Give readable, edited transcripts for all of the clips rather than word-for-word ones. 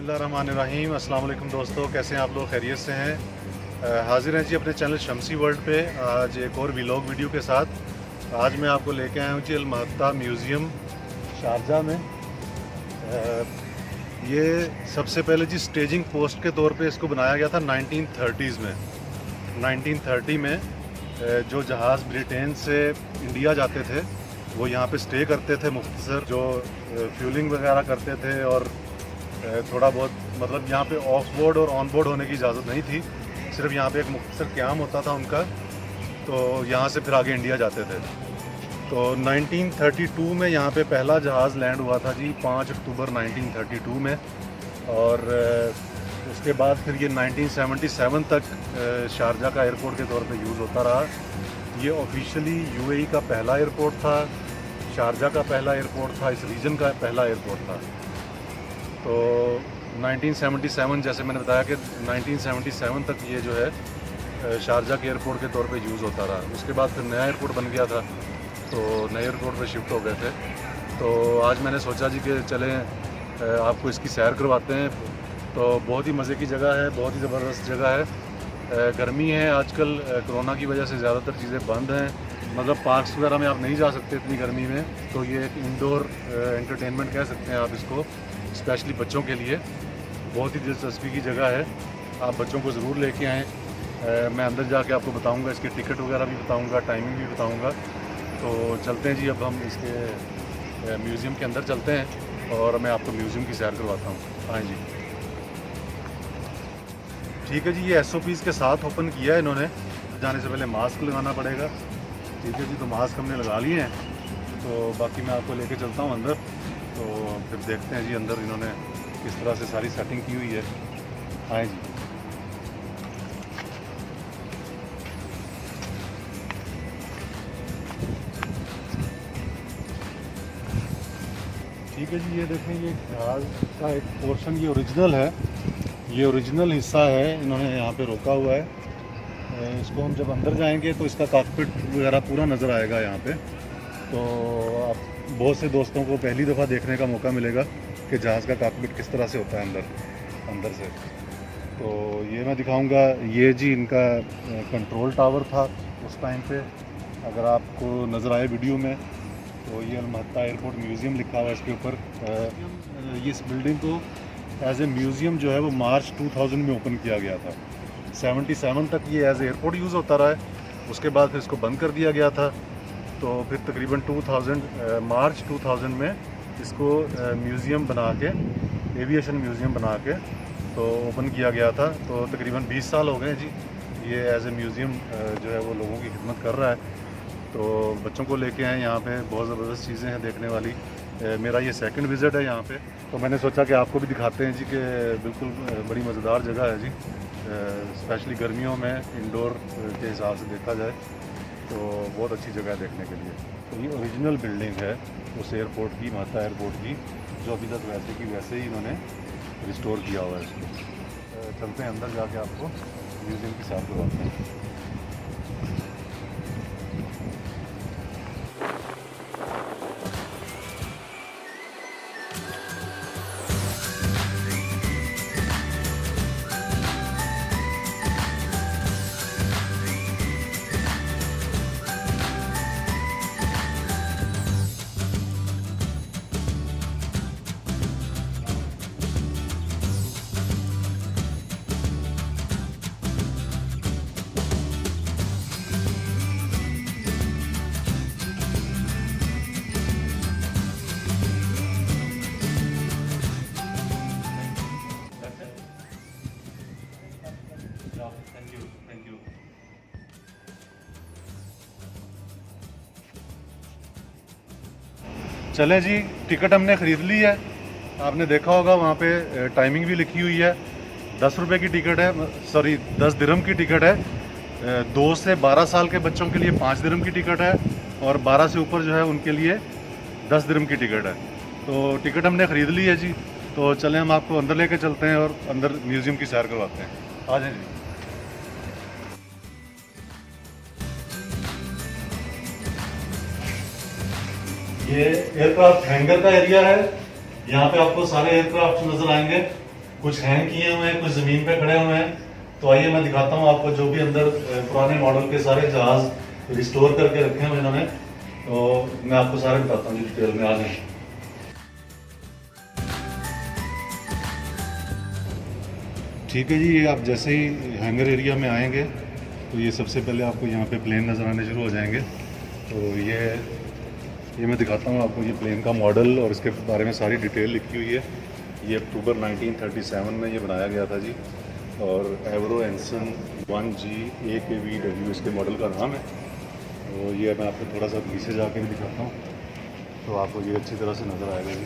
बिस्मिल्लाहिर्रहमानिर्रहीम। अस्सलाम वालेकुम दोस्तों, कैसे हैं आप लोग? खैरियत से हैं? हाजिर हैं जी अपने चैनल शमसी वर्ल्ड पे आज एक और व्लॉग वीडियो के साथ। आज मैं आपको लेके आया हूँ जी अल-महत्ता म्यूज़ियम शारजा में। ये सबसे पहले जी स्टेजिंग पोस्ट के तौर पे इसको बनाया गया था 1930s में। 1930 में जो जहाज़ ब्रिटेन से इंडिया जाते थे वो यहाँ पे स्टे करते थे, मुख्तसर जो फ्यूलिंग वगैरह करते थे और थोड़ा बहुत मतलब यहाँ पे ऑफ बोर्ड और ऑन बोर्ड होने की इजाज़त नहीं थी, सिर्फ यहाँ पे एक मुख्तसर क़याम होता था उनका, तो यहाँ से फिर आगे इंडिया जाते थे। तो 1932 में यहाँ पे पहला जहाज़ लैंड हुआ था जी 5 अक्टूबर 1932 में, और उसके बाद फिर ये 1977 तक शारजा का एयरपोर्ट के तौर पे यूज़ होता रहा। ये ऑफिशियली यूएई का पहला एयरपोर्ट था, शारजा का पहला एयरपोर्ट था, इस रीजन का पहला एयरपोर्ट था। तो 1977 जैसे मैंने बताया कि 1977 तक ये जो है शारजा के एयरपोर्ट के तौर पे यूज़ होता रहा। उसके बाद फिर नया एयरपोर्ट बन गया था, तो नए एयरपोर्ट पे शिफ्ट हो गए थे। तो आज मैंने सोचा जी कि चलें आपको इसकी सैर करवाते हैं। तो बहुत ही मज़े की जगह है, बहुत ही ज़बरदस्त जगह है। गर्मी है आजकल, कोरोना की वजह से ज़्यादातर चीज़ें बंद हैं, मतलब पार्क्स वगैरह में आप नहीं जा सकते इतनी गर्मी में। तो ये एक इंडोर एंटरटेनमेंट कह सकते हैं आप इसको, स्पेशली बच्चों के लिए बहुत ही दिलचस्पी की जगह है। आप बच्चों को ज़रूर लेके आएँ। मैं अंदर जाके आपको बताऊंगा, इसके टिकट वगैरह भी बताऊंगा, टाइमिंग भी बताऊंगा। तो चलते हैं जी, अब हम इसके म्यूज़ियम के अंदर चलते हैं और मैं आपको म्यूज़ियम की सैर करवाता हूँ। हाँ जी, ठीक है जी। ये SOPs के साथ ओपन किया है इन्होंने। जाने से पहले मास्क लगाना पड़ेगा, ठीक है जी। तो मास्क हमने लगा लिए हैं, तो बाकी मैं आपको लेके चलता हूँ अंदर। तो फिर देखते हैं जी अंदर इन्होंने किस तरह से सारी सेटिंग की हुई है। हाँ जी, ठीक है जी। ये देखें, ये जहाज़ का एक पोर्शन ये ओरिजिनल है, ये ओरिजिनल हिस्सा है, इन्होंने यहाँ पे रोका हुआ है। इसको हम जब अंदर जाएंगे तो इसका कॉकपिट वगैरह पूरा नज़र आएगा यहाँ पे। तो आप बहुत से दोस्तों को पहली दफ़ा देखने का मौका मिलेगा कि जहाज़ का कॉकपिट किस तरह से होता है अंदर से। तो ये मैं दिखाऊंगा। ये जी इनका कंट्रोल टावर था उस टाइम पे, अगर आपको नज़र आए वीडियो में। तो ये अल-महत्ता एयरपोर्ट म्यूज़ियम लिखा हुआ है इसके ऊपर। ये इस बिल्डिंग को एज ए म्यूज़ियम जो है वो मार्च 2000 में ओपन किया गया था। 77 तक ये एज एयरपोर्ट यूज़ होता रहा है, उसके बाद फिर इसको बंद कर दिया गया था। तो फिर तकरीबन मार्च 2000 में इसको म्यूज़ियम बना के, एविएशन म्यूज़ियम बना के तो ओपन किया गया था। तो तकरीबन 20 साल हो गए जी ये एज ए म्यूज़ियम जो है वो लोगों की खिदमत कर रहा है। तो बच्चों को लेके आए यहाँ पे, बहुत ज़बरदस्त चीज़ें हैं देखने वाली। मेरा ये सेकंड विज़िट है यहाँ पे, तो मैंने सोचा कि आपको भी दिखाते हैं जी कि बिल्कुल बड़ी मज़ेदार जगह है जी। स्पेशली गर्मियों में इंडोर के हिसाब से देखा जाए तो बहुत अच्छी जगह है देखने के लिए। तो ये ओरिजिनल बिल्डिंग है उस एयरपोर्ट की, महत्ता एयरपोर्ट की, जो अभी तक वैसे की वैसे ही इन्होंने रिस्टोर किया हुआ है इसको। चलते हैं अंदर जाके आपको म्यूज़ियम की सैर करवाते हैं। Thank you. चलें जी, टिकट हमने ख़रीद ली है। आपने देखा होगा वहाँ पे टाइमिंग भी लिखी हुई है। 10 रुपये की टिकट है, सॉरी 10 दिरहम की टिकट है। 2 से 12 साल के बच्चों के लिए 5 दिरहम की टिकट है, और 12 से ऊपर जो है उनके लिए 10 दिरहम की टिकट है। तो टिकट हमने ख़रीद ली है जी। तो चलें हम आपको अंदर लेके चलते हैं और अंदर म्यूज़ियम की सैर करवाते हैं। आ जाए जी। ये एयरक्राफ्ट हैंगर का एरिया है। यहाँ पे आपको सारे एयरक्राफ्ट नजर आएंगे। कुछ हैंग किए हुए हैं, कुछ ज़मीन पे खड़े हुए हैं। तो आइए मैं दिखाता हूँ आपको जो भी अंदर पुराने मॉडल के सारे जहाज़ रिस्टोर करके रखे हुए इन्होंने। तो मैं आपको सारे बताता हूँ डिटेल में। आ जाए। ठीक है जी, ये आप जैसे ही हैंगर एरिया में आएंगे तो ये सबसे पहले आपको यहाँ पे प्लेन नज़र आने शुरू हो जाएंगे। तो ये मैं दिखाता हूँ आपको, ये प्लेन का मॉडल और इसके बारे में सारी डिटेल लिखी हुई है। ये अक्टूबर 1937 में ये बनाया गया था जी, और एवरो एंसन 1G AKVW इसके मॉडल का नाम है। तो ये मैं आपको थोड़ा सा पीछे जाके भी दिखाता हूँ तो आपको ये अच्छी तरह से नज़र आएगा जी।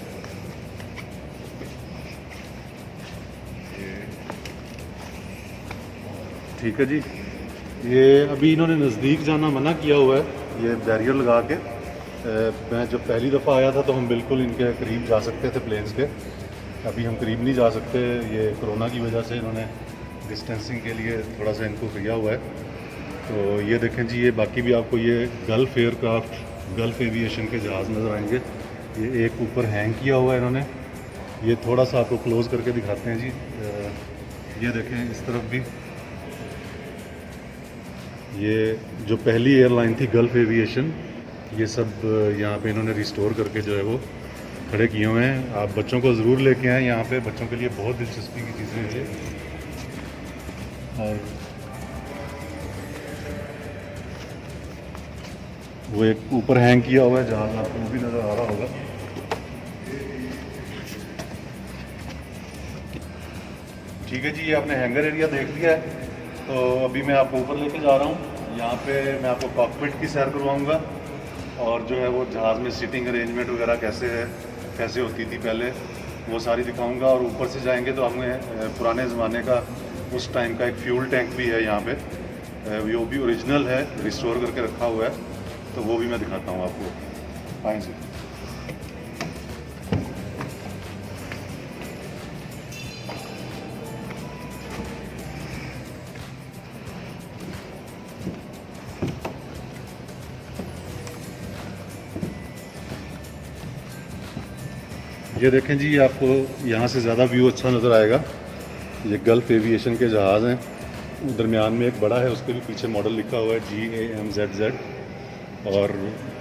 ठीक है जी, ये अभी इन्होंने नज़दीक जाना मना किया हुआ है, ये बैरियर लगा के। मैं जब पहली दफ़ा आया था तो हम बिल्कुल इनके करीब जा सकते थे प्लेन्स के, अभी हम करीब नहीं जा सकते। ये कोरोना की वजह से इन्होंने डिस्टेंसिंग के लिए थोड़ा सा इनको किया हुआ है। तो ये देखें जी, ये बाकी भी आपको ये गल्फ़ एयरक्राफ्ट, गल्फ़ एविएशन के जहाज़ नज़र आएंगे। ये एक ऊपर हैंग किया हुआ है इन्होंने, ये थोड़ा सा आपको क्लोज़ करके दिखाते हैं जी। ये देखें इस तरफ भी, ये जो पहली एयरलाइन थी गल्फ़ एविएशन, ये सब यहाँ पे इन्होंने रिस्टोर करके जो है वो खड़े किए हुए हैं। आप बच्चों को ज़रूर लेके आएँ, यहाँ पे बच्चों के लिए बहुत दिलचस्पी की चीज़ें हैं ये। और वो एक ऊपर हैंग किया हुआ है जहाज़, आपको वो भी नज़र आ रहा होगा। ठीक है जी, ये आपने हैंगर एरिया देख लिया है। तो अभी मैं आपको ऊपर लेके जा रहा हूँ। यहाँ पे मैं आपको कॉकपिट की सैर करवाऊँगा और जो है वो जहाज़ में सीटिंग अरेंजमेंट वगैरह कैसे है, कैसे होती थी पहले, वो सारी दिखाऊंगा। और ऊपर से जाएंगे तो हमें पुराने ज़माने का उस टाइम का एक फ्यूल टैंक भी है यहाँ पे, वो भी ओरिजिनल है, रिस्टोर करके रखा हुआ है, तो वो भी मैं दिखाता हूँ आपको। आएँ से। ये देखें जी, आपको यहाँ से ज़्यादा व्यू अच्छा नज़र आएगा। ये गल्फ़ एविएशन के जहाज़ हैं, दरमियान में एक बड़ा है, उसके भी पीछे मॉडल लिखा हुआ है GAMZZ, और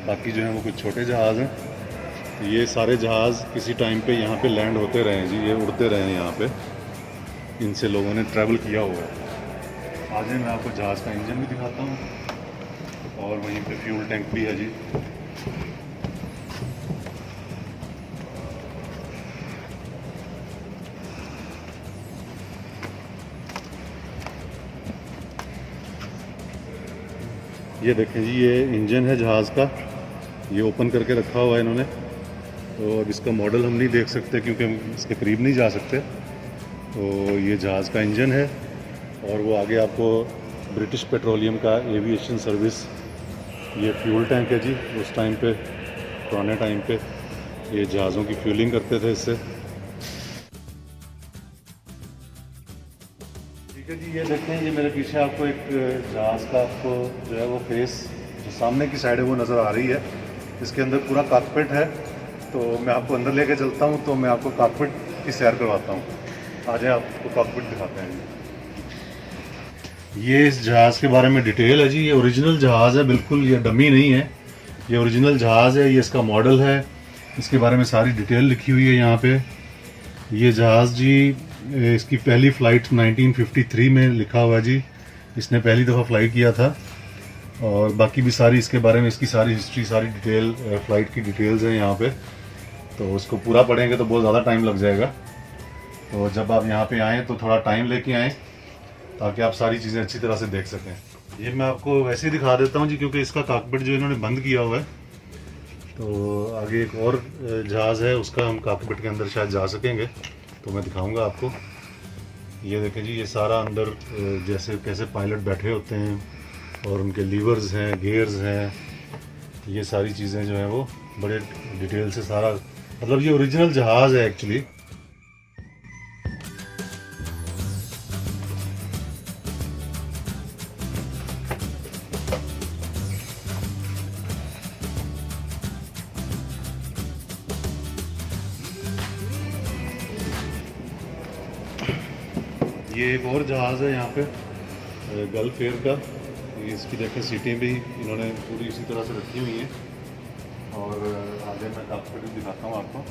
बाकी जो है वो कुछ छोटे जहाज़ हैं। ये सारे जहाज़ किसी टाइम पे यहाँ पे लैंड होते रहे हैं जी, ये उड़ते रहे हैं यहाँ पे, इनसे लोगों ने ट्रैवल किया हुआ है। आज मैं आपको जहाज़ का इंजन भी दिखाता हूँ और वहीं पे फ्यूल टैंक भी है जी। ये देखें जी, ये इंजन है जहाज़ का, ये ओपन करके रखा हुआ है इन्होंने। तो अब इसका मॉडल हम नहीं देख सकते क्योंकि हम इसके करीब नहीं जा सकते। तो ये जहाज़ का इंजन है और वो आगे आपको ब्रिटिश पेट्रोलियम का एविएशन सर्विस, ये फ्यूल टैंक है जी। उस टाइम पे, पुराने टाइम पे ये जहाज़ों की फ्यूलिंग करते थे इससे। ठीक है जी, ये देखते हैं, ये मेरे पीछे आपको एक जहाज़ का आपको जो है वो फेस, जो सामने की साइड है वो नज़र आ रही है। इसके अंदर पूरा कॉकपिट है, तो मैं आपको अंदर लेके चलता हूँ, तो मैं आपको कॉकपिट की सैर करवाता हूँ। आज आपको कॉकपिट दिखाते हैं। ये इस जहाज़ के बारे में डिटेल है जी। ये ओरिजिनल जहाज़ है, बिल्कुल ये डमी नहीं है, ये ओरिजिनल जहाज़ है। ये इसका मॉडल है, इसके बारे में सारी डिटेल लिखी हुई है यहाँ पे। ये जहाज़ जी, इसकी पहली फ़्लाइट 1953 में लिखा हुआ जी, इसने पहली दफ़ा फ्लाई किया था। और बाकी भी सारी इसके बारे में, इसकी सारी हिस्ट्री, सारी डिटेल, फ़्लाइट की डिटेल्स हैं यहाँ पे। तो उसको पूरा पढ़ेंगे तो बहुत ज़्यादा टाइम लग जाएगा। तो जब आप यहाँ पे आएँ तो थोड़ा टाइम लेके आएँ ताकि आप सारी चीज़ें अच्छी तरह से देख सकें। ये मैं आपको वैसे ही दिखा देता हूँ जी, क्योंकि इसका कॉकपिट जो इन्होंने बंद किया हुआ है। तो आगे एक और जहाज़ है, उसका हम कॉकपिट के अंदर शायद जा सकेंगे, तो मैं दिखाऊंगा आपको। ये देखें जी, ये सारा अंदर जैसे कैसे पायलट बैठे होते हैं, और उनके लीवर्स हैं, गियर्स हैं, ये सारी चीज़ें जो हैं वो बड़े डिटेल से सारा, मतलब ये ओरिजिनल जहाज़ है एक्चुअली। ये एक और जहाज़ है यहाँ पे गल्फ एयर का। इसकी देखें सीटें भी इन्होंने पूरी इसी तरह से रखी हुई हैं। और आगे मैं कॉकपिट भी दिखाता हूँ आपको।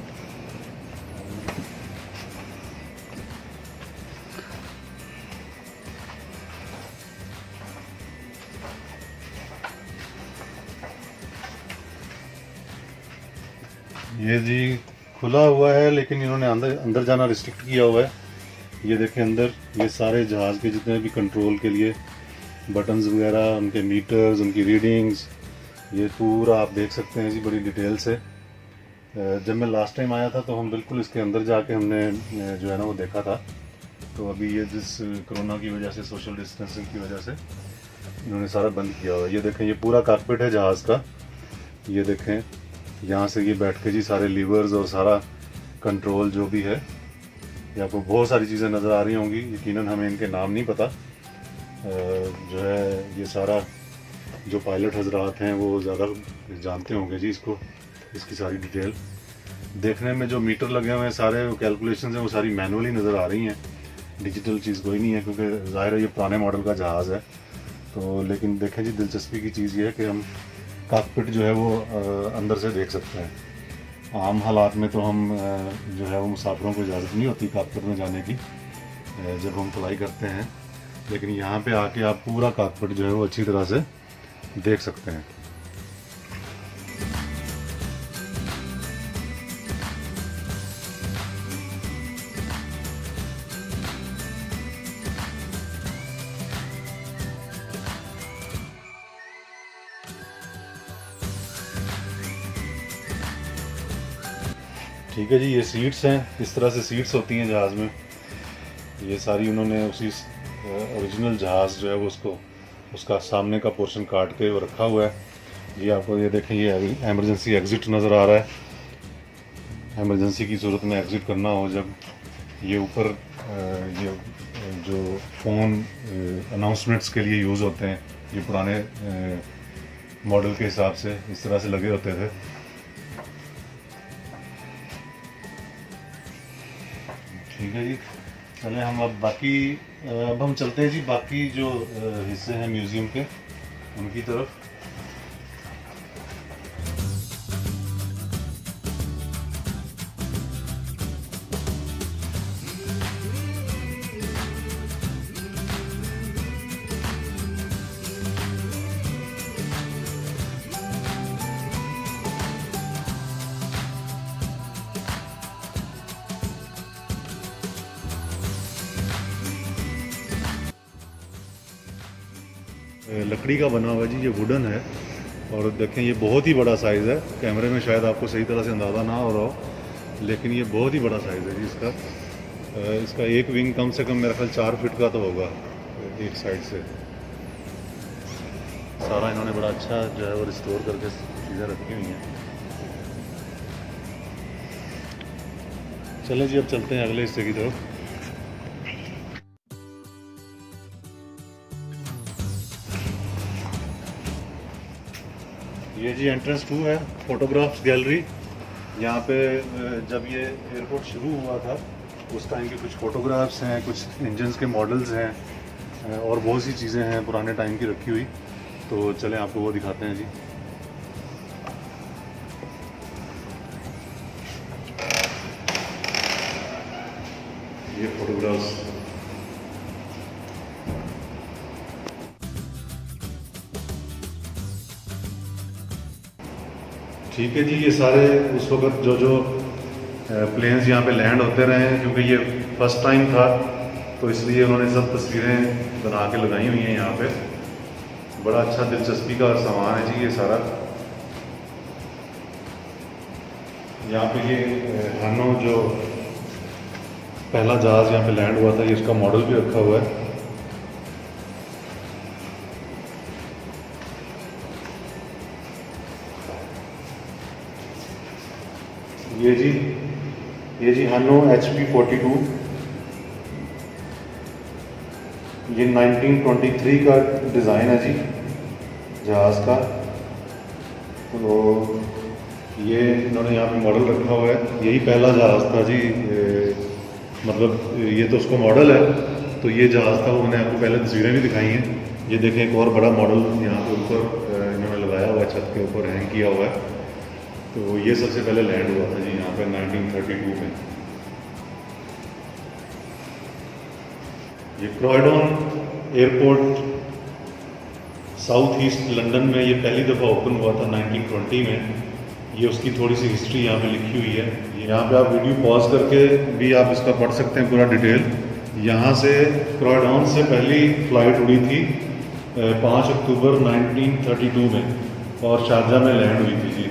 ये जी खुला हुआ है, लेकिन इन्होंने अंदर अंदर जाना रिस्ट्रिक्ट किया हुआ है। ये देखें अंदर ये सारे जहाज़ के जितने भी कंट्रोल के लिए बटन्स वगैरह, उनके मीटर्स, उनकी रीडिंग्स, ये पूरा आप देख सकते हैं जी बड़ी डिटेल से। जब मैं लास्ट टाइम आया था तो हम बिल्कुल इसके अंदर जाके हमने जो है ना वो देखा था। तो अभी ये जिस कोरोना की वजह से, सोशल डिस्टेंसिंग की वजह से इन्होंने सारा बंद किया हुआ है। ये देखें ये पूरा कॉकपिट है जहाज़ का। ये देखें यहाँ से ये बैठ के जी सारे लीवर्स और सारा कंट्रोल जो भी है, ये आपको बहुत सारी चीज़ें नज़र आ रही होंगी। यकीनन हमें इनके नाम नहीं पता। जो है ये सारा जो पायलट हजरात हैं वो ज़्यादा जानते होंगे जी इसको, इसकी सारी डिटेल। देखने में जो मीटर लगे हुए हैं सारे कैलकुलेशन हैं वो सारी मैनुअली नज़र आ रही हैं, डिजिटल चीज़ कोई नहीं है, क्योंकि ज़ाहिर है ये पुराने मॉडल का जहाज़ है। तो लेकिन देखें जी दिलचस्पी की चीज़ ये है कि हम कॉकपिट जो है वो अंदर से देख सकते हैं। आम हालात में तो हम जो है वो मुसाफिरों को इजाज़त नहीं होती कॉकपिट में जाने की जब हम फ्लाई करते हैं, लेकिन यहाँ पे आके आप पूरा कॉकपिट जो है वो अच्छी तरह से देख सकते हैं। ठीक है जी, ये सीट्स हैं, इस तरह से सीट्स होती हैं जहाज़ में। ये सारी उन्होंने उसी ओरिजिनल जहाज़ जो है वो उसका सामने का पोर्शन काट के वो रखा हुआ है। ये आपको ये देखें, ये एमरजेंसी एग्ज़िट नज़र आ रहा है। एमरजेंसी की सूरत में एग्ज़िट करना हो जब, ये ऊपर ये जो फ़ोन अनाउंसमेंट्स के लिए यूज़ होते हैं, ये पुराने मॉडल के हिसाब से इस तरह से लगे होते थे। ठीक है जी, चलें हम अब हम चलते हैं जी बाकी जो हिस्से हैं म्यूज़ियम के उनकी तरफ। लकड़ी का बना हुआ जी, ये वुडन है। और देखें ये बहुत ही बड़ा साइज़ है। कैमरे में शायद आपको सही तरह से अंदाज़ा ना हो रहा हो, लेकिन ये बहुत ही बड़ा साइज़ है जी इसका। इसका एक विंग कम से कम मेरा ख्याल 4 फीट का तो होगा एक साइड से। सारा इन्होंने बड़ा अच्छा जो है वो रिस्टोर करके चीज़ें रखी हुई हैं। चलें जी अब चलते हैं अगले हिस्से की तरफ। ये जी एंट्रेंस 2 है, फोटोग्राफ्स गैलरी। यहाँ पे जब ये एयरपोर्ट शुरू हुआ था उस टाइम के कुछ फ़ोटोग्राफ्स हैं, कुछ इंजन्स के मॉडल्स हैं और बहुत सी चीज़ें हैं पुराने टाइम की रखी हुई। तो चलें आपको वो दिखाते हैं जी। ये फोटोग्राफ्स ठीक है जी। ये सारे उस वक्त जो प्लेन्स यहाँ पे लैंड होते रहे हैं, क्योंकि ये फर्स्ट टाइम था तो इसलिए उन्होंने सब तस्वीरें बना के लगाई हुई हैं यहाँ पे। बड़ा अच्छा दिलचस्पी का सामान है जी ये सारा। यहाँ पे ये हानो जो पहला जहाज़ यहाँ पे लैंड हुआ था, ये इसका मॉडल भी रखा हुआ है। ये जी हानो HP-42, ये 1923 का डिज़ाइन है जी जहाज़ का। तो ये इन्होंने यहाँ पे मॉडल रखा हुआ है। यही पहला जहाज़ था जी, मतलब ये तो उसको मॉडल है, तो ये जहाज़ था, वो मैंने आपको पहले तस्वीरें भी दिखाई हैं। ये देखें एक और बड़ा मॉडल यहाँ पे ऊपर इन्होंने लगाया हुआ है, छत के ऊपर हैंग किया हुआ है। तो ये सबसे पहले लैंड हुआ था जी यहाँ पे 1932 में। ये क्रॉयडॉन एयरपोर्ट साउथ ईस्ट लंदन में ये पहली दफ़ा ओपन हुआ था 1920 में। ये उसकी थोड़ी सी हिस्ट्री यहाँ पे लिखी हुई है। यहाँ पे आप वीडियो पॉज करके भी आप इसका पढ़ सकते हैं पूरा डिटेल। यहाँ से क्रॉयडॉन से पहली फ़्लाइट उड़ी थी 5 अक्टूबर 1932 में और शारजा में लैंड हुई थी जी।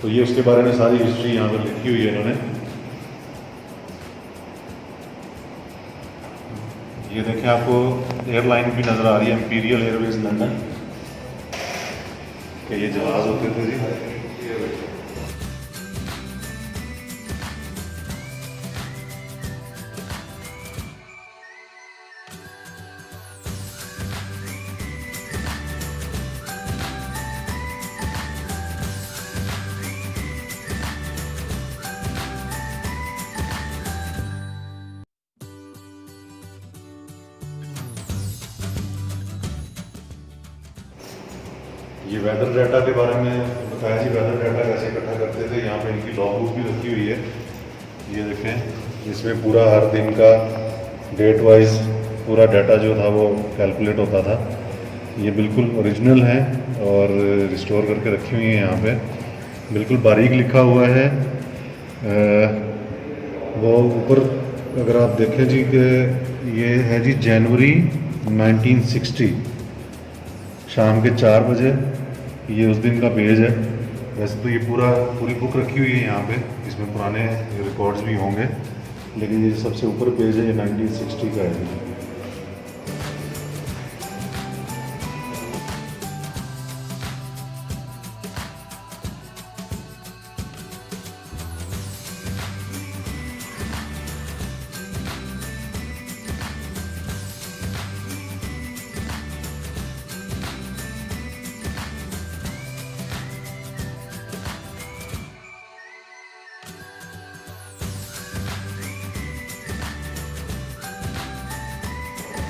तो ये उसके बारे में सारी हिस्ट्री यहाँ पर लिखी हुई है इन्होंने। ये देखें, आपको एयरलाइन भी नज़र आ रही है, इंपीरियल एयरवेज लंदन के ये जहाज़ होते थे जी। ये वेदर डाटा के बारे में बताया जी, वेदर डाटा कैसे इकट्ठा करते थे। यहाँ पे इनकी लॉग बुक भी रखी हुई है। ये देखें, इसमें पूरा हर दिन का डेट वाइज पूरा डाटा जो था वो कैलकुलेट होता था। ये बिल्कुल ओरिजिनल है और रिस्टोर करके रखी हुई है यहाँ पे, बिल्कुल बारीक लिखा हुआ है। वो ऊपर अगर आप देखें जी कि ये है जी जनवरी 1960 शाम के 4 बजे, ये उस दिन का पेज है। वैसे तो ये पूरी बुक रखी हुई है यहाँ पे, इसमें पुराने रिकॉर्ड्स भी होंगे, लेकिन ये सबसे ऊपर पेज है ये 1960 का है।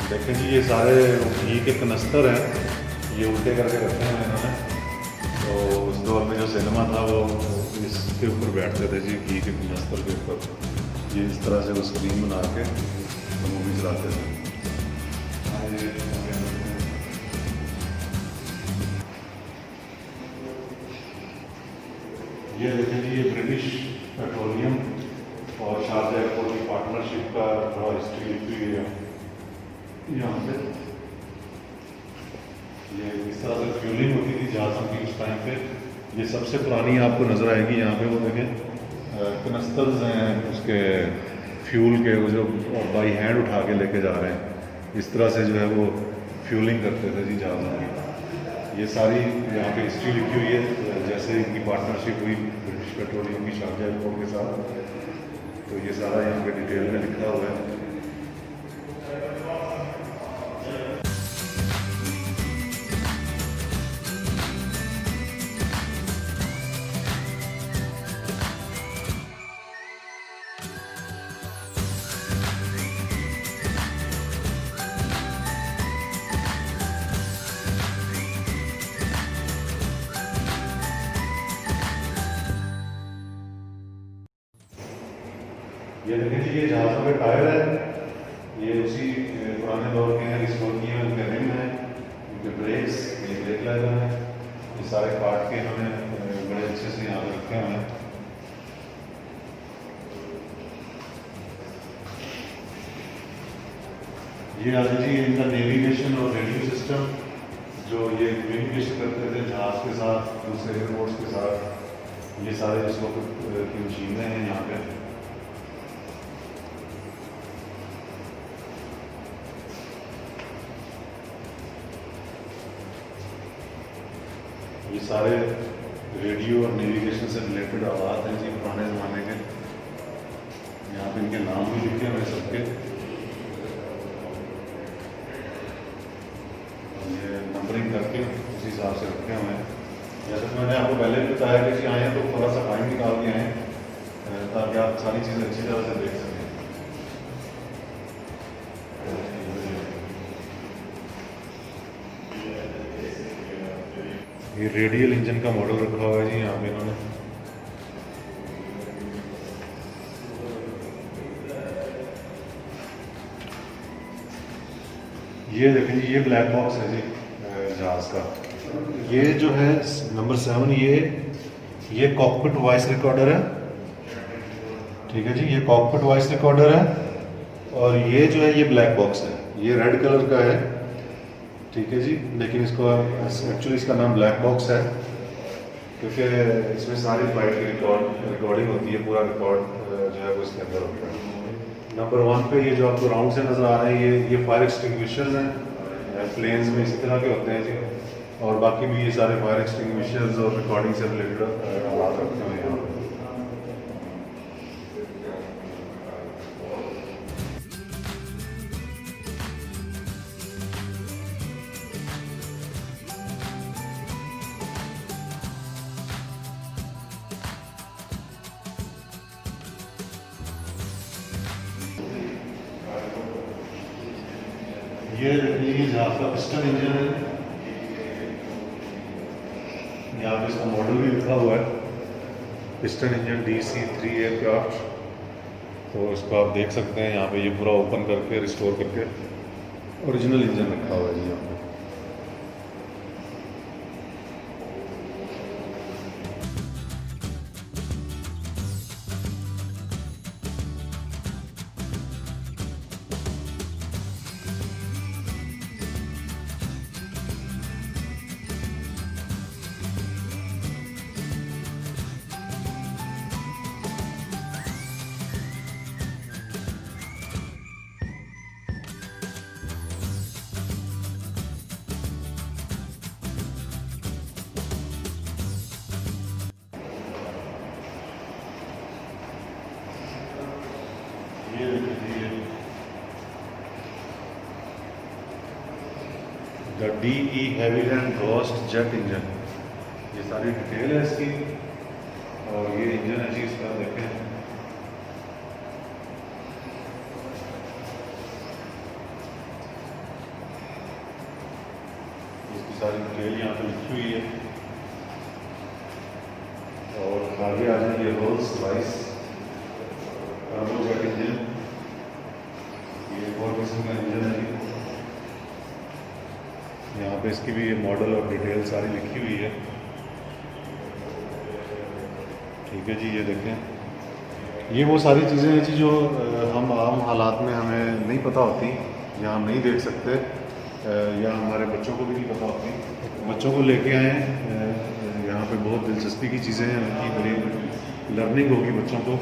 देखें जी, ये सारे घी के कनस्तर हैं, ये उल्टे करके रखे हैं इन्होंने। तो उस दौर में जो सिनेमा था वो इसके ऊपर बैठते थे जी, घी के कनस्तर के ऊपर। ये इस तरह से वो स्क्रीन बना के मूवी चलाते थे। ये देखें जी, ये ब्रिटिश पेट्रोलियम और शारजा एयरपोर्ट की पार्टनरशिप का थोड़ा हिस्ट्री लिखी हुई है यहाँ पे। ये इस तरह से फ्यूलिंग होती थी जहाज़ों की उस टाइम पे। ये सबसे पुरानी आपको नज़र आएगी यहाँ पे, वो देखें कनस्तर्स हैं उसके फ्यूल के, वो जो बाई हैंड उठा के लेके जा रहे हैं। इस तरह से जो है वो फ्यूलिंग करते थे जी जहाज़ों की। ये सारी यहाँ पे हिस्ट्री लिखी हुई है, जैसे इनकी पार्टनरशिप हुई ब्रिटिश पेट्रोलियम की शारजा एयरपोर्ट के साथ। तो ये सारा यहाँ पे डिटेल में लिखा हुआ है। ये देखें जी, ये जहाज़ों के टायर है, ये उसी पुराने दौर के हैं, रिस्टोर किए हैं। उनके रिम हैं, उनके ब्रेक्स, ये ब्रेक लाइनर है। ये सारे काट के हमें बड़े अच्छे से यहाँ पर रखे हुए हैं। ये आज जी इनका नेविगेशन और रेडियो सिस्टम, जो ये कम्युनिकेशन करते थे जहाज़ के साथ, दूसरे एयरपोर्ट्स के साथ। ये सारे इस वक्त की मशीनें हैं यहाँ पे। ये सारे रेडियो और नेविगेशन से रिलेटेड आवाज़ हैं जी पुराने ज़माने के। यहाँ पे इनके नाम भी लिखे हुए सबके। ये नंबरिंग करके उसी हिसाब से रखे हुए हैं। जैसे तो मैंने आपको पहले भी बताया कि आए हैं तो थोड़ा सा टाइम निकाल के आएँ ताकि आप सारी चीज़ें अच्छी तरह से देख सकें। ये रेडियल इंजन का मॉडल रखा हुआ है जी यहाँ पे इन्होंने। ये देखें जी, ये ब्लैक बॉक्स है जी जहाज़ का। ये जो है नंबर 7, ये कॉकपिट वॉइस रिकॉर्डर है, ठीक है जी। ये कॉकपिट वॉइस रिकॉर्डर है, और ये जो है ये ब्लैक बॉक्स है, ये रेड कलर का है, ठीक है जी। लेकिन इसको एक्चुअली इसका नाम ब्लैक बॉक्स है, क्योंकि इसमें सारी फ्लाइट की रिकॉर्डिंग होती है, पूरा रिकॉर्ड जो है वो इसके अंदर होता है। नंबर 1 पे ये जो आपको राउंड से नज़र आ रहे हैं, ये फायर एक्सटिंग्विशर्स हैं, प्लेन्स में इसी तरह के होते हैं जी। और बाकी भी ये सारे फायर एक्सटिंग्विशर्स और रिकॉर्डिंग से रिलेटेड हालात रखते हुए हैं। ये जहाज़ का पिस्टन इंजन है, यहाँ पे इसका मॉडल भी लिखा हुआ है, पिस्टन इंजन DC-3 एयरक्राफ्ट। तो इसको आप देख सकते हैं यहाँ पे, ये पूरा ओपन करके रिस्टोर करके ओरिजिनल इंजन रखा हुआ है जी यहाँ पे। ये the DE Havilland ghost jet engine, ये सारी डिटेल है इसकी। और ये इंजन है जी इसका, देखें इसकी सारी डिटेल यहाँ पे लिखी हुई है। और आगे आ जाए, ये Rolls Royce turbo jet engine, ये एक और किस्म का इंजन है जी। यहाँ पे इसकी भी ये मॉडल और डिटेल सारी लिखी हुई है, ठीक है जी। ये देखें, ये वो सारी चीज़ें हैं जी जो हम आम हालात में हमें नहीं पता होती, या हम नहीं देख सकते, या हमारे बच्चों को भी नहीं पता होती। बच्चों को लेके आए, यहाँ पे बहुत दिलचस्पी की चीज़ें हैं, उनकी बड़ी लर्निंग होगी, बच्चों को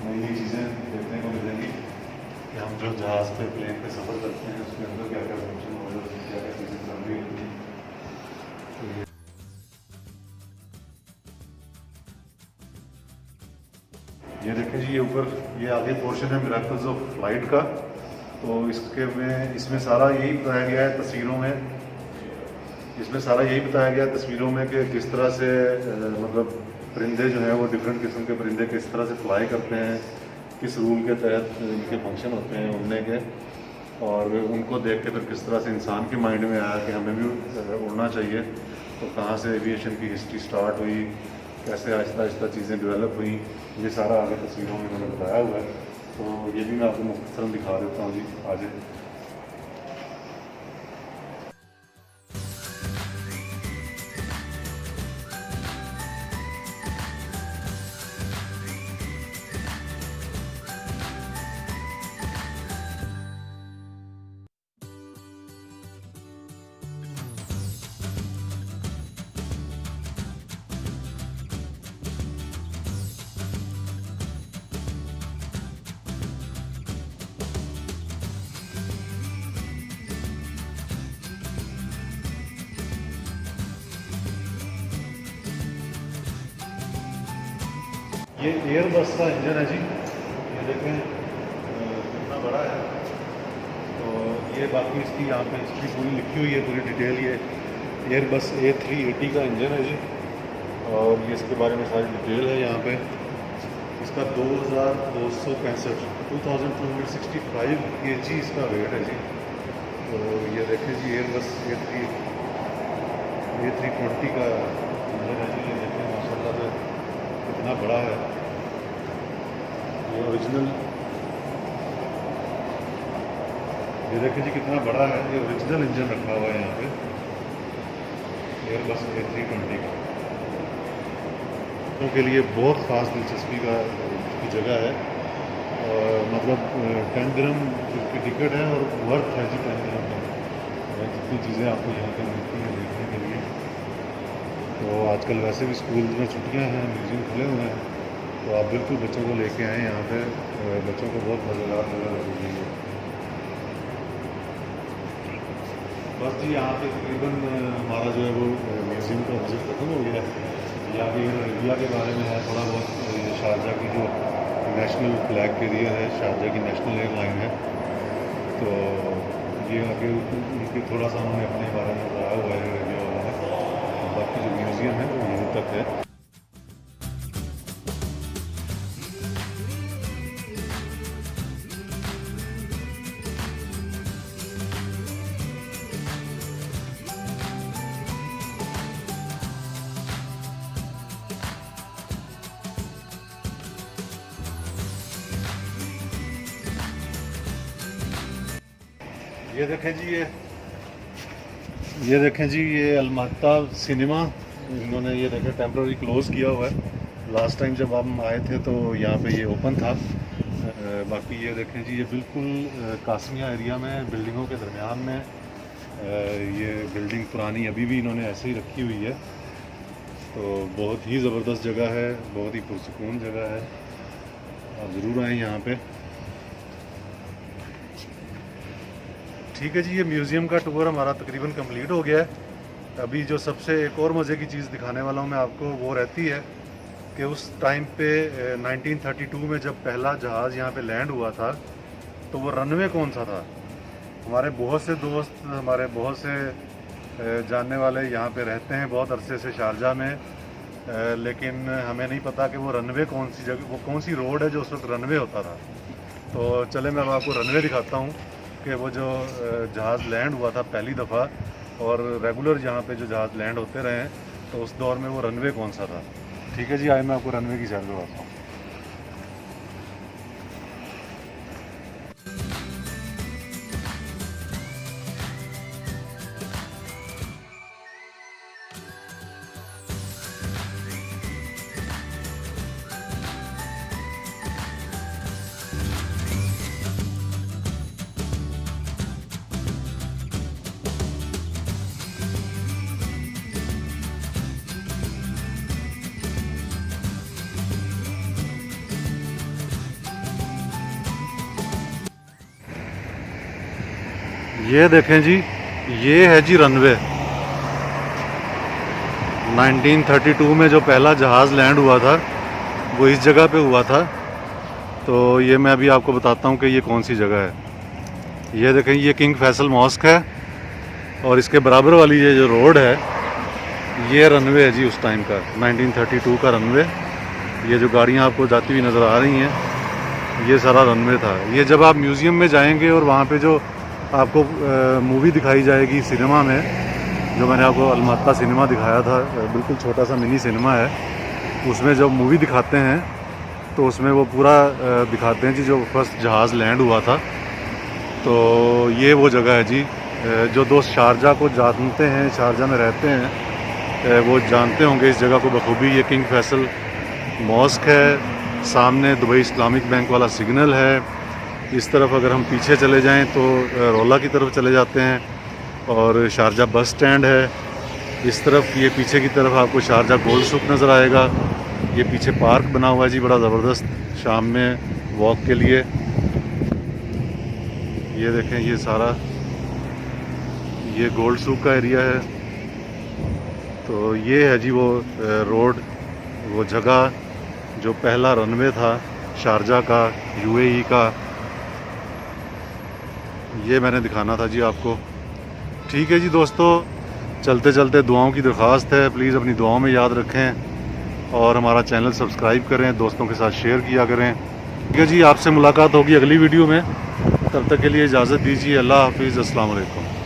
नई नई चीज़ें देखने को मिलेंगी कि हम जो जहाज़ पे प्लेन पे सफ़र करते हैं उसके अंदर क्या क्या फंक्शन हो रहा है, क्या क्या चीज़ें चल रही होती हैं। ये देखें जी, ये ऊपर ये आगे पोर्शन है मिरेकल्स ऑफ फ्लाइट का। तो इसमें सारा यही बताया गया है तस्वीरों में, इसमें सारा यही बताया गया है तस्वीरों में कि किस तरह से मतलब परिंदे जो हैं वो डिफरेंट किस्म के परिंदे किस तरह से फ्लाई करते हैं, किस रूल के तहत इनके फंक्शन होते हैं उड़ने के, और उनको देख के फिर किस तरह से इंसान के माइंड में आया कि हमें भी उड़ना चाहिए। तो कहाँ से एविएशन की हिस्ट्री स्टार्ट हुई, कैसे आहिस्ता आहिस्ता चीज़ें डेवलप हुई, ये सारा आगे तस्वीरों में मैंने बताया हुआ है। तो ये भी मैं आपको मुख्तसरन दिखा देता हूँ जी, आज। ये एयरबस का इंजन है जी, ये देखें कितना बड़ा है। तो ये बाकी इसकी यहाँ पे हिस्ट्री पूरी लिखी हुई है, पूरी डिटेल। ये एयरबस A380 का इंजन है जी, और ये इसके बारे में सारी डिटेल है यहाँ पे। इसका 2265 2265 kg इसका वेट है जी। तो ये देखें जी, एयरबस A3 A320 का इंजन है जी, ये देखें माशाल्लाह से कितना बड़ा है। ये ओरिजिनल, ये देखें जी कितना बड़ा है। ये ओरिजिनल इंजन रखा हुआ है यहाँ पे एयरबस A320 का। के लिए बहुत ख़ास दिलचस्पी की जगह है। और मतलब 10 दिरहम की टिकट है और वर्थ है जी 10 दिरहम का। जितनी चीज़ें आपको यहाँ पे मिलती हैं देखने के लिए। तो आजकल वैसे भी स्कूल में छुट्टियाँ हैं, म्यूज़ियम खुले हुए हैं, तो आप बिल्कुल बच्चों को लेके आएँ यहाँ पे। बच्चों को बहुत मज़ेदार जगह लगेगी ये। बस जी यहाँ पे तकरीबन हमारा जो है वो म्यूज़ियम का विज़िट ख़त्म हो गया है। यहाँ पे इंडिया के बारे में है थोड़ा बहुत। शारजा की जो नेशनल फ्लैग कैरियर है, शारजा की नेशनल एयरलाइन है, तो ये आगे उनके थोड़ा सा उन्होंने अपने बारे में बताया हुआ है रेडियो वाला है। बाकी जो म्यूज़ियम है वो यहीं तक है। ये देखें जी, ये देखें जी, ये अलमाता सिनेमा इन्होंने ये देखें टेम्पररी क्लोज़ किया हुआ है। लास्ट टाइम जब हम आए थे तो यहाँ पे ये ओपन था। बाकी ये देखें जी, ये बिल्कुल कासमिया एरिया में बिल्डिंगों के दरमियान में ये बिल्डिंग पुरानी अभी भी इन्होंने ऐसे ही रखी हुई है। तो बहुत ही ज़बरदस्त जगह है, बहुत ही पुरसुकून जगह है। आप ज़रूर आएँ यहाँ पे। ठीक है जी, ये म्यूज़ियम का टूर हमारा तकरीबन कंप्लीट हो गया है। अभी जो सबसे एक और मज़े की चीज़ दिखाने वाला हूँ मैं आपको, वो रहती है कि उस टाइम पे 1932 में जब पहला जहाज़ यहाँ पे लैंड हुआ था तो वो रनवे कौन सा था। हमारे बहुत से दोस्त, हमारे बहुत से जानने वाले यहाँ पे रहते हैं बहुत अरसे से शारजा में, लेकिन हमें नहीं पता कि वो रनवे कौन सी जगह, वो कौन सी रोड है जो उस वक्त रनवे होता था। तो चले मैं आपको रनवे दिखाता हूँ कि वो जो जहाज़ लैंड हुआ था पहली दफ़ा और रेगुलर यहाँ पे जो जहाज़ लैंड होते रहे हैं, तो उस दौर में वो रनवे कौन सा था। ठीक है जी, आए मैं आपको रनवे की सैर करवाता हूँ। ये देखें जी, ये है जी रनवे। 1932 में जो पहला जहाज़ लैंड हुआ था वो इस जगह पे हुआ था। तो ये मैं अभी आपको बताता हूँ कि ये कौन सी जगह है। ये देखें, ये किंग फैसल मॉस्क है और इसके बराबर वाली ये जो रोड है ये रनवे है जी उस टाइम का, 1932 का रनवे। ये जो गाड़ियाँ आपको जाती हुई नज़र आ रही हैं ये सारा रनवे था। ये जब आप म्यूज़ियम में जाएंगे और वहाँ पे जो आपको मूवी दिखाई जाएगी सिनेमा में, जो मैंने आपको अलमाता सिनेमा दिखाया था, बिल्कुल छोटा सा मिनी सिनेमा है, उसमें जब मूवी दिखाते हैं तो उसमें वो पूरा दिखाते हैं जी जो फर्स्ट जहाज़ लैंड हुआ था। तो ये वो जगह है जी। जो दोस्त शारजा को जानते हैं, शारजा में रहते हैं, वो जानते होंगे इस जगह को बखूबी। ये किंग फैसल मॉस्क है, सामने दुबई इस्लामिक बैंक वाला सिग्नल है। इस तरफ अगर हम पीछे चले जाएं तो रोला की तरफ चले जाते हैं और शारजा बस स्टैंड है। इस तरफ ये पीछे की तरफ आपको शारजा गोल्ड सूक नज़र आएगा। ये पीछे पार्क बना हुआ है जी बड़ा ज़बरदस्त, शाम में वॉक के लिए। ये देखें, ये सारा ये गोल्ड सूक का एरिया है। तो ये है जी वो रोड, वो जगह जो पहला रनवे था शारजा का, यूएई का। ये मैंने दिखाना था जी आपको। ठीक है जी दोस्तों, चलते चलते दुआओं की दरख्वास्त है, प्लीज़ अपनी दुआओं में याद रखें और हमारा चैनल सब्सक्राइब करें, दोस्तों के साथ शेयर किया करें। ठीक है जी, आपसे मुलाकात होगी अगली वीडियो में। तब तक के लिए इजाज़त दीजिए। अल्लाह हाफिज़, अस्सलाम वालेकुम।